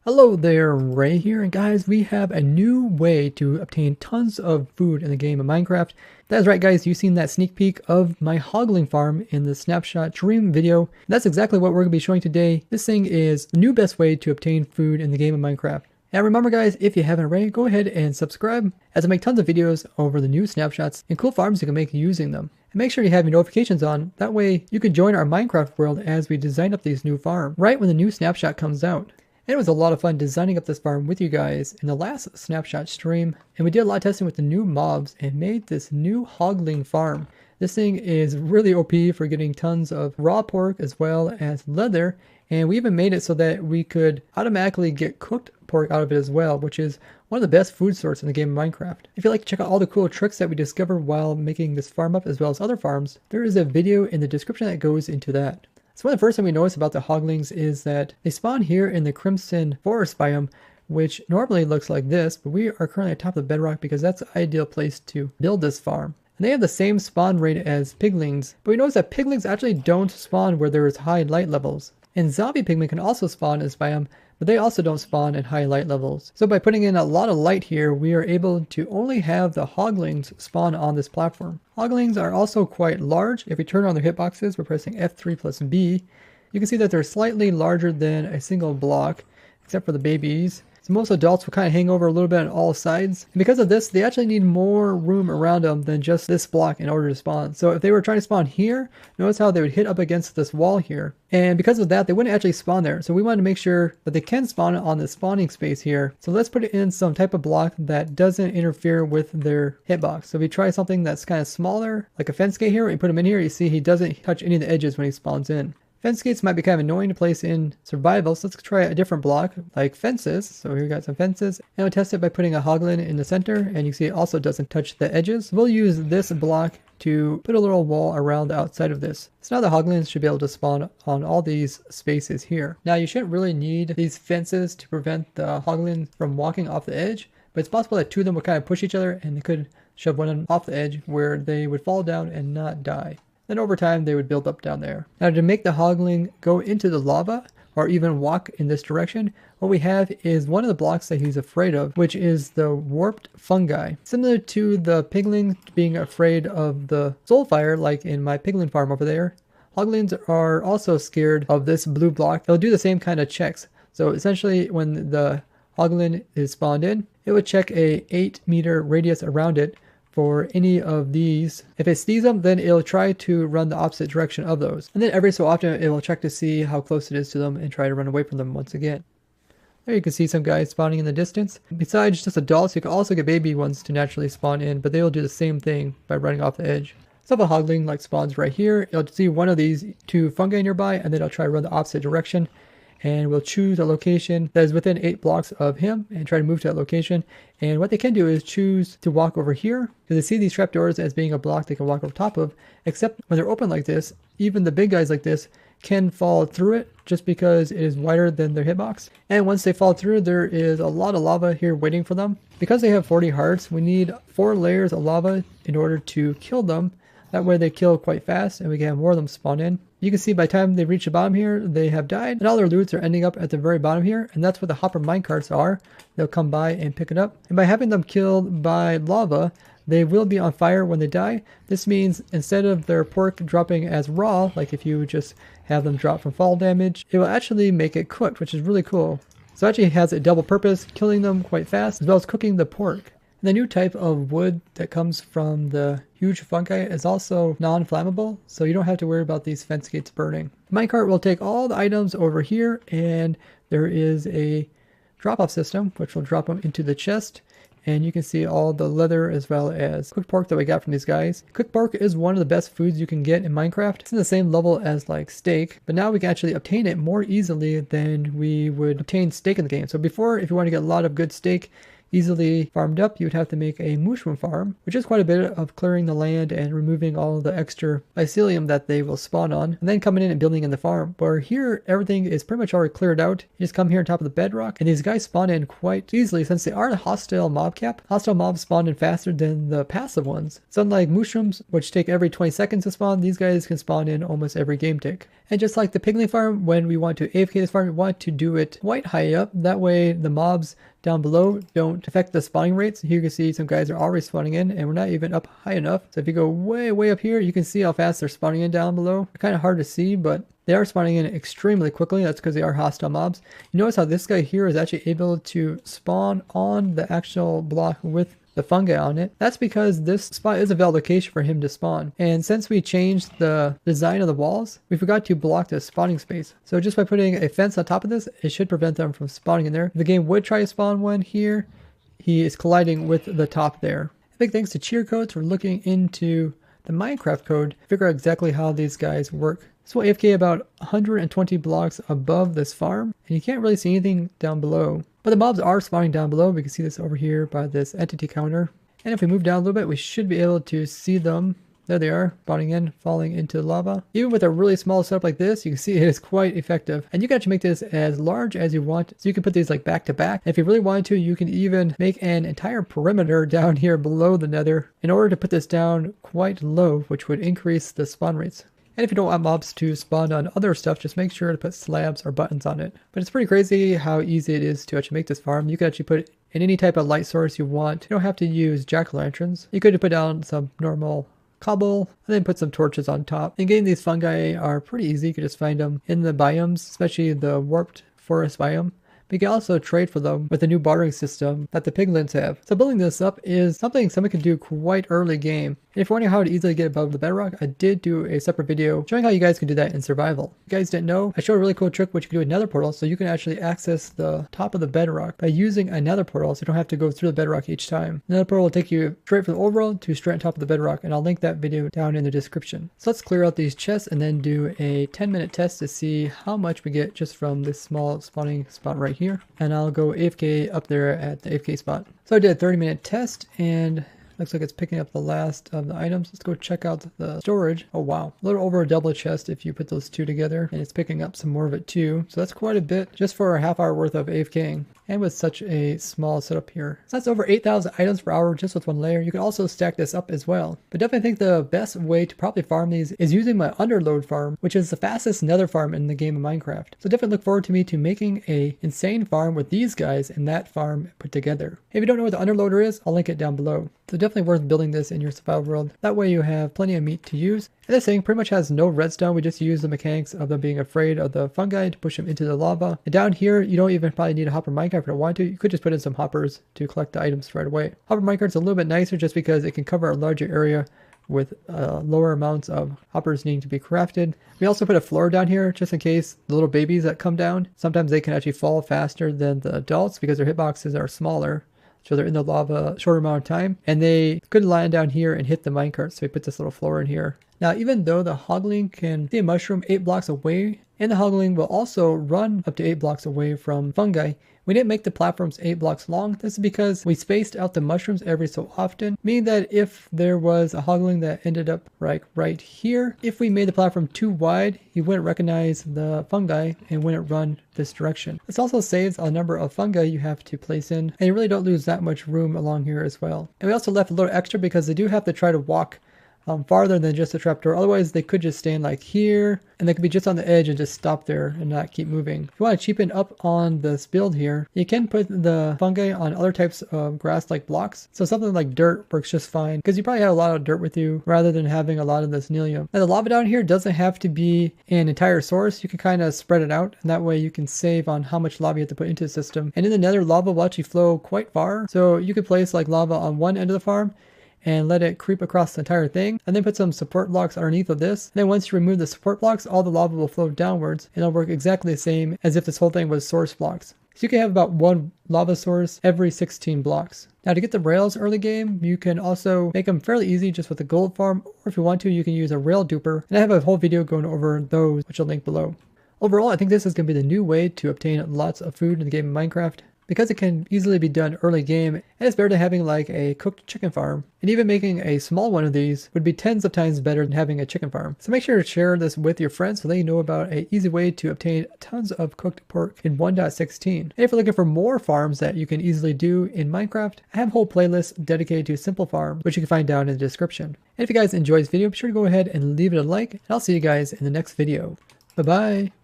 Hello there, Ray here, and guys, we have a new way to obtain tons of food in the game of Minecraft. That's right, guys, you've seen that sneak peek of my hogling farm in the snapshot stream video. That's exactly what we're going to be showing today. This thing is the new best way to obtain food in the game of Minecraft. And remember, guys, if you haven't already, go ahead and subscribe, as I make tons of videos over the new snapshots and cool farms you can make using them. And make sure you have your notifications on, that way you can join our Minecraft world as we design up these new farms, right when the new snapshot comes out. And it was a lot of fun designing up this farm with you guys in the last snapshot stream. And we did a lot of testing with the new mobs and made this new hogling farm. This thing is really OP for getting tons of raw pork as well as leather. And we even made it so that we could automatically get cooked pork out of it as well, which is one of the best food sources in the game of Minecraft. If you'd like to check out all the cool tricks that we discovered while making this farm up as well as other farms, there is a video in the description that goes into that. So one of the first things we notice about the hoglings is that they spawn here in the Crimson Forest biome, which normally looks like this, but we are currently atop the bedrock because that's the ideal place to build this farm. And they have the same spawn rate as piglings, but we notice that piglings actually don't spawn where there is high light levels. And zombie pigmen can also spawn in this biome, but they also don't spawn at high light levels. So by putting in a lot of light here, we are able to only have the hoglings spawn on this platform. Hoglings are also quite large. If we turn on their hitboxes, we're pressing F3 plus B, you can see that they're slightly larger than a single block, except for the babies. So most adults will kind of hang over a little bit on all sides. And because of this, they actually need more room around them than just this block in order to spawn. So if they were trying to spawn here, notice how they would hit up against this wall here. And because of that, they wouldn't actually spawn there. So we wanted to make sure that they can spawn on the spawning space here. So let's put it in some type of block that doesn't interfere with their hitbox. So if we try something that's kind of smaller, like a fence gate here, we put him in here, you see he doesn't touch any of the edges when he spawns in. Fence gates might be kind of annoying to place in survival, so let's try a different block, like fences. So here we got some fences, and we'll test it by putting a hoglin in the center, and you see it also doesn't touch the edges. We'll use this block to put a little wall around the outside of this. So now the hoglins should be able to spawn on all these spaces here. Now you shouldn't really need these fences to prevent the hoglins from walking off the edge, but it's possible that two of them will kind of push each other, and they could shove one off the edge where they would fall down and not die. Then over time they would build up down there. Now to make the hogling go into the lava or even walk in this direction, what we have is one of the blocks that he's afraid of, which is the warped fungi. Similar to the piglins being afraid of the soulfire, like in my piglin farm over there, hoglins are also scared of this blue block. They'll do the same kind of checks. So essentially when the hoglin is spawned in, it would check a 8-meter radius around it for any of these. If it sees them, then it'll try to run the opposite direction of those. And then every so often it will check to see how close it is to them and try to run away from them once again. There you can see some guys spawning in the distance. Besides just adults, you can also get baby ones to naturally spawn in, but they'll do the same thing by running off the edge. So if a hogling like spawns right here, it'll see one of these two fungi nearby, and then it'll try to run the opposite direction. And we'll choose a location that is within 8 blocks of him and try to move to that location. And what they can do is choose to walk over here, because they see these trapdoors as being a block they can walk over top of, except when they're open like this, even the big guys like this can fall through it just because it is wider than their hitbox. And once they fall through, there is a lot of lava here waiting for them. Because they have 40 hearts, we need 4 layers of lava in order to kill them. That way they kill quite fast and we can have more of them spawn in. You can see by the time they reach the bottom here, they have died, and all their loots are ending up at the very bottom here, and that's what the hopper minecarts are. They'll come by and pick it up. And by having them killed by lava, they will be on fire when they die. This means instead of their pork dropping as raw, like if you just have them drop from fall damage, it will actually make it cooked, which is really cool. So it actually has a double purpose, killing them quite fast, as well as cooking the pork. The new type of wood that comes from the huge fungi is also non-flammable, so you don't have to worry about these fence gates burning. The minecart will take all the items over here, and there is a drop-off system which will drop them into the chest. And you can see all the leather as well as cooked pork that we got from these guys. Cooked pork is one of the best foods you can get in Minecraft. It's in the same level as like steak, but now we can actually obtain it more easily than we would obtain steak in the game. So before, if you want to get a lot of good steak, easily farmed up, you would have to make a mushroom farm, which is quite a bit of clearing the land and removing all the extra mycelium that they will spawn on, and then coming in and building in the farm. Where here, everything is pretty much already cleared out. You just come here on top of the bedrock, and these guys spawn in quite easily since they are a hostile mob cap. Hostile mobs spawn in faster than the passive ones. So unlike mushrooms, which take every 20 seconds to spawn, these guys can spawn in almost every game tick. And just like the pigling farm, when we want to AFK this farm, we want to do it quite high up. That way the mobs down below don't affect the spawning rates. Here you can see some guys are already spawning in and we're not even up high enough. So if you go way up here, you can see how fast they're spawning in down below. They're kind of hard to see, but they are spawning in extremely quickly. That's because they are hostile mobs. You notice how this guy here is actually able to spawn on the actual block with the fungi on it. That's because this spot is a valid location for him to spawn. And since we changed the design of the walls, we forgot to block the spawning space. So just by putting a fence on top of this, it should prevent them from spawning in there. If the game would try to spawn one here, he is colliding with the top there. Big thanks to Cheercodes for looking into the Minecraft code to figure out exactly how these guys work. So AFK about 120 blocks above this farm, and you can't really see anything down below. But the mobs are spawning down below. We can see this over here by this entity counter. And if we move down a little bit, we should be able to see them. There they are, spawning in, falling into lava. Even with a really small setup like this, you can see it is quite effective. And you can actually make this as large as you want. So you can put these like back to back. And if you really wanted to, you can even make an entire perimeter down here below the nether in order to put this down quite low, which would increase the spawn rates. And if you don't want mobs to spawn on other stuff, just make sure to put slabs or buttons on it. But it's pretty crazy how easy it is to actually make this farm. You can actually put it in any type of light source you want. You don't have to use jack-o'-lanterns. You could put down some normal cobble and then put some torches on top. And getting these fungi are pretty easy. You can just find them in the biomes, especially the warped forest biome. But you can also trade for them with the new bartering system that the piglins have. So building this up is something someone can do quite early game. And if you're wondering how to easily get above the bedrock, I did do a separate video showing how you guys can do that in survival. If you guys didn't know, I showed a really cool trick which you can do with nether portal, so you can actually access the top of the bedrock by using a nether portal, so you don't have to go through the bedrock each time. Nether portal will take you straight from the overworld to straight on top of the bedrock, and I'll link that video down in the description. So let's clear out these chests and then do a 10-minute test to see how much we get just from this small spawning spot right here. And I'll go AFK up there at the AFK spot. So I did a 30-minute test and looks like it's picking up the last of the items. Let's go check out the storage. Oh wow, a little over a double chest if you put those two together, and it's picking up some more of it too. So that's quite a bit just for a half hour worth of AFKing. And with such a small setup here. So that's over 8,000 items per hour just with one layer. You can also stack this up as well. But definitely think the best way to probably farm these is using my underload farm, which is the fastest nether farm in the game of Minecraft. So definitely look forward to me to making a insane farm with these guys and that farm put together. If you don't know what the underloader is, I'll link it down below. So definitely worth building this in your survival world. That way you have plenty of meat to use. And this thing pretty much has no redstone. We just use the mechanics of them being afraid of the fungi to push them into the lava. And down here, you don't even probably need a hopper minecart if you don't want to. You could just put in some hoppers to collect the items right away. Hopper minecart's a little bit nicer just because it can cover a larger area with lower amounts of hoppers needing to be crafted. We also put a floor down here just in case the little babies that come down, sometimes they can actually fall faster than the adults because their hitboxes are smaller. So they're in the lava a shorter amount of time, and they could land down here and hit the minecart. So we put this little floor in here. Now, even though the hogling can see a mushroom 8 blocks away, and the hogling will also run up to 8 blocks away from fungi, we didn't make the platforms 8 blocks long. This is because we spaced out the mushrooms every so often, meaning that if there was a hogling that ended up right here, if we made the platform too wide, he wouldn't recognize the fungi and wouldn't run this direction. This also saves a number of fungi you have to place in, and you really don't lose that much room along here as well. And we also left a little extra because they do have to try to walk farther than just a trapdoor. Otherwise, they could just stand like here, and they could be just on the edge and just stop there and not keep moving. If you want to cheapen up on this build here, you can put the fungi on other types of grass-like blocks. So something like dirt works just fine, because you probably have a lot of dirt with you rather than having a lot of this nelium. Now, the lava down here doesn't have to be an entire source. You can kind of spread it out, and that way you can save on how much lava you have to put into the system. And in the nether, lava will actually flow quite far. So you could place like lava on one end of the farm, and let it creep across the entire thing, and then put some support blocks underneath of this. And then once you remove the support blocks, all the lava will flow downwards, and it'll work exactly the same as if this whole thing was source blocks. So you can have about one lava source every 16 blocks. Now, to get the rails early game, you can also make them fairly easy just with a gold farm, or if you want to, you can use a rail duper, and I have a whole video going over those, which I'll link below. Overall, I think this is going to be the new way to obtain lots of food in the game of Minecraft. because it can easily be done early game, and it's better than having like a cooked chicken farm. And even making a small one of these would be tens of times better than having a chicken farm. So make sure to share this with your friends so they know about an easy way to obtain tons of cooked pork in 1.16. And if you're looking for more farms that you can easily do in Minecraft, I have a whole playlist dedicated to simple farm, which you can find down in the description. And if you guys enjoyed this video, be sure to go ahead and leave it a like, and I'll see you guys in the next video. Bye bye.